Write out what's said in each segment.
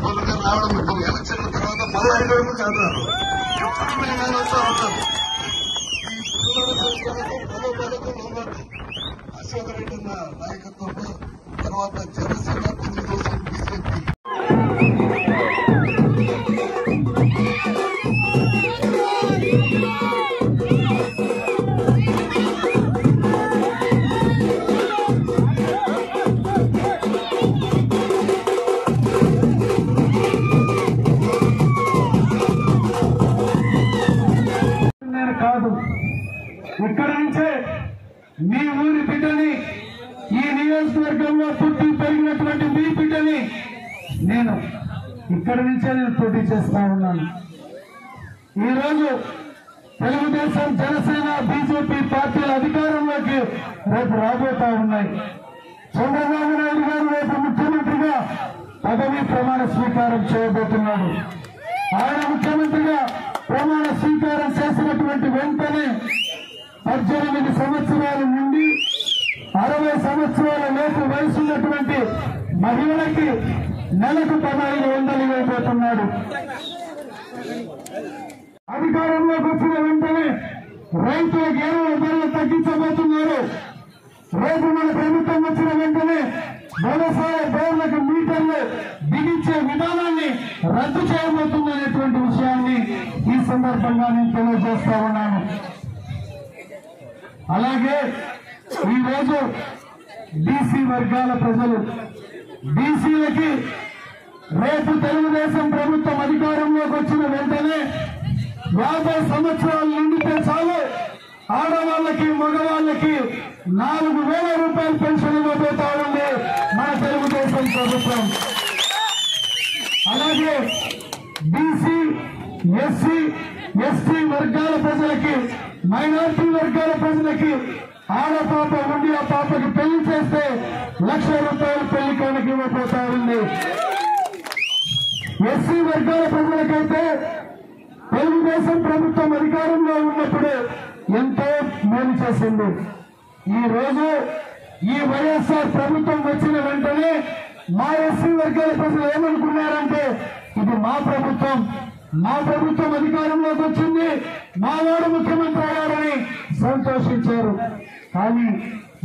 వాళ్ళగా రావడం ఇప్పుడు ఎలక్షన్ల తర్వాత మళ్ళీ 5 రోజులు కాదు ఎప్పుడు మేము వస్తూ ఉంటాం. అశోక్ రెడ్డి నాయకత్వంలో తర్వాత జనసేన తెలుగుదేశం బీజేపీ కాదు, ఇక్కడ నుంచే మీ ఊరి బిడ్డని, ఈ నియోజకవర్గంలో పుట్టి పెరిగినటువంటి మీ బిడ్డని నేను ఇక్కడి నుంచే పోటీ చేస్తా ఉన్నాను. ఈరోజు తెలుగుదేశం, జనసేన, బీజేపీ పార్టీల అధికారంలోకి రేపు రాబోతా ఉన్నాయి. చంద్రబాబు నాయుడు గారు రేపు ముఖ్యమంత్రిగా పదవీ ప్రమాణ స్వీకారం చేయబోతున్నాడు. ఆయన ముఖ్యమంత్రిగా ప్రమాణ స్వీకారం చేసినటువంటి వెంటనే 18 సంవత్సరాల నుండి 60 సంవత్సరాల లోపు వయసున్నటువంటి మహిళలకి నెలకు 1500 ఇవ్వబోతున్నాడు. అధికారంలోకి వచ్చిన వెంటనే రైతులకు 20 ధరలు తగ్గించబోతున్నారు. రేపు మన ప్రభుత్వం వచ్చిన వెంటనే వ్యవసాయ బోర్లకు మీటర్లు బిగించే విధానాన్ని రద్దు చేయబోతుందనేటువంటి విషయాన్ని ఈ సందర్భంగా నేను తెలియజేస్తా ఉన్నాను. అలాగే ఈరోజు బీసీ వర్గాల ప్రజలు, బీసీలకి రేపు తెలుగుదేశం ప్రభుత్వం అధికారంలోకి వచ్చిన వెంటనే 50 సంవత్సరాలు నిండితే చాలు ఆడవాళ్ళకి, మగవాళ్ళకి 4000 రూపాయలు పెన్షన్ ఇవ్వబోతా ఉంది మన తెలుగుదేశం ప్రభుత్వం. అలాగే బీసీ, ఎస్సీ, ఎస్టీ వర్గాల ప్రజలకి, మైనారిటీ వర్గాల ప్రజలకి ఆడపాప ఉండి ఆ పాపకి పెళ్లి చేస్తే 1,00,000 రూపాయలు పెళ్లి కానుక ఇవ్వబోతా ఉంది. ఎస్సీ వర్గాల ప్రజలకైతే తెలుగుదేశం ప్రభుత్వం అధికారంలో ఉన్నప్పుడు ఎంతో మేలు చేసింది. ఈ రోజు ఈ వైఎస్ఆర్ ప్రభుత్వం వచ్చిన వెంటనే మా ఎస్సీ వర్గాల ప్రజలు ఏమనుకున్నారంటే ఇది మా ప్రభుత్వం అధికారంలోకి వచ్చింది, మా వాడు ముఖ్యమంత్రి అయ్యారని సంతోషించారు. కానీ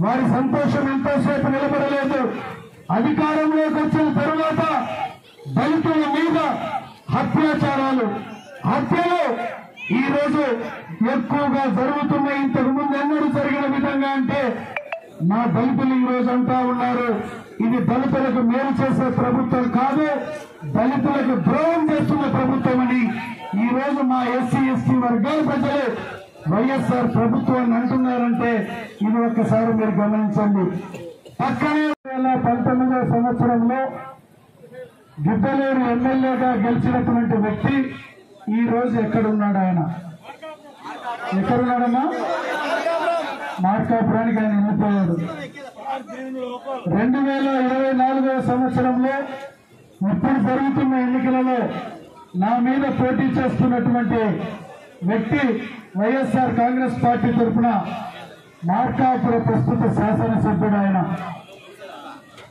వారి సంతోషం ఎంతోసేపు నిలబడలేదు. అధికారంలోకి వచ్చిన తరువాత దళితుల మీద హత్యాచారాలు, హత్యలు ఈ రోజు ఎక్కువగా జరుగుతున్నాయి. ఇంతకు ముందు ఎన్నడూ జరిగిన విధంగా అంటే మా దళితులు ఈ రోజు అంటా ఉన్నారు ఇది దళితులకు మేలు చేసే ప్రభుత్వం కాదు, దళితులకు ద్రోహం చేస్తున్న ప్రభుత్వం అని ఈ రోజు మా ఎస్సీ, ఎస్టీ వర్గాల ప్రజలు వైఎస్ఆర్ ప్రభుత్వాన్ని అంటున్నారంటే ఇది ఒక్కసారి మీరు గమనించండి. పక్కనే 2019వ సంవత్సరంలో గిద్దలూరు ఎమ్మెల్యేగా గెలిచినటువంటి వ్యక్తి ఈ రోజు ఎక్కడున్నాడు? ఆయన ఎక్కడున్నాడమ్మా? మార్కాపురానికి ఆయన వెళ్ళిపోయాడు. 2024వ సంవత్సరంలో ఇప్పుడు జరుగుతున్న ఎన్నికలలో నా మీద పోటీ చేస్తున్నటువంటి వ్యక్తి వైఎస్ఆర్ కాంగ్రెస్ పార్టీ తరఫున మార్కాపుర ప్రస్తుత శాసనసభ్యుడు ఆయన.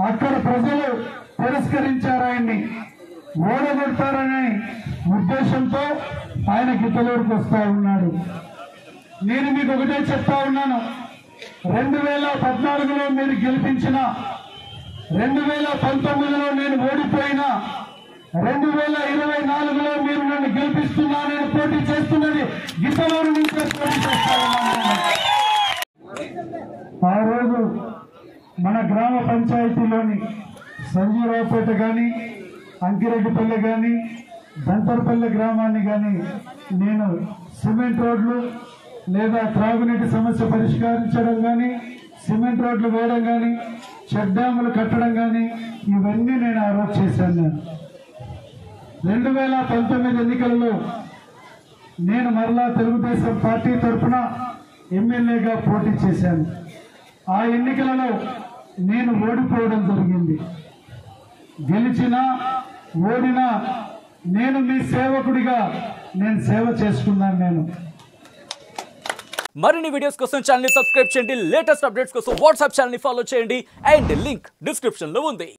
అక్కడ ప్రజలు తిరస్కరించారు, ఆయన్ని ఓడగొడతారనే ఉద్దేశంతో ఆయన గిద్దలూరుకు వస్తా ఉన్నాడు. నేను మీకు ఒకటే చెప్తా ఉన్నాను, 2014లో మీరు గెలిపించిన, 2019లో నేను ఓడిపోయినా, 2024లో మీరు నన్ను గెలిపిస్తున్నా, నేను పోటీ చేస్తున్నది గిద్దలూరు నుంచే పోటీ చేస్తా ఉన్నాను. ఆ రోజు మన గ్రామ పంచాయతీలోని సంజీవరావుపేట కానీ, అంకిరెడ్డిపల్లె కానీ, దంతర్పల్లె గ్రామాన్ని కానీ నేను సిమెంట్ రోడ్లు లేదా త్రాగునీటి సమస్య పరిష్కరించడం కానీ, సిమెంట్ రోడ్లు వేయడం కానీ, చెక్ డ్యాములు కట్టడం కానీ ఇవన్నీ నేను ఆ రోజు చేశాను. 2019 ఎన్నికలలో నేను మరలా తెలుగుదేశం పార్టీ తరఫున ఎమ్మెల్యేగా పోటీ చేశాను. ఆ ఎన్నికలలో నేను ఓడిపోవడం జరిగింది. గెలిచినా ఓడినా నేను మీ సేవకుడిగా నేను సేవ చేసుకున్నాను. నేను మరిన్ని వీడియోస్ కోసం ఛానల్ ని సబ్స్క్రైబ్ చేయండి, లేటెస్ట్ అప్డేట్స్ కోసం వాట్సాప్ ఛానల్ ని ఫాలో చేయండి అండ్ లింక్ డిస్క్రిప్షన్ లో ఉంది.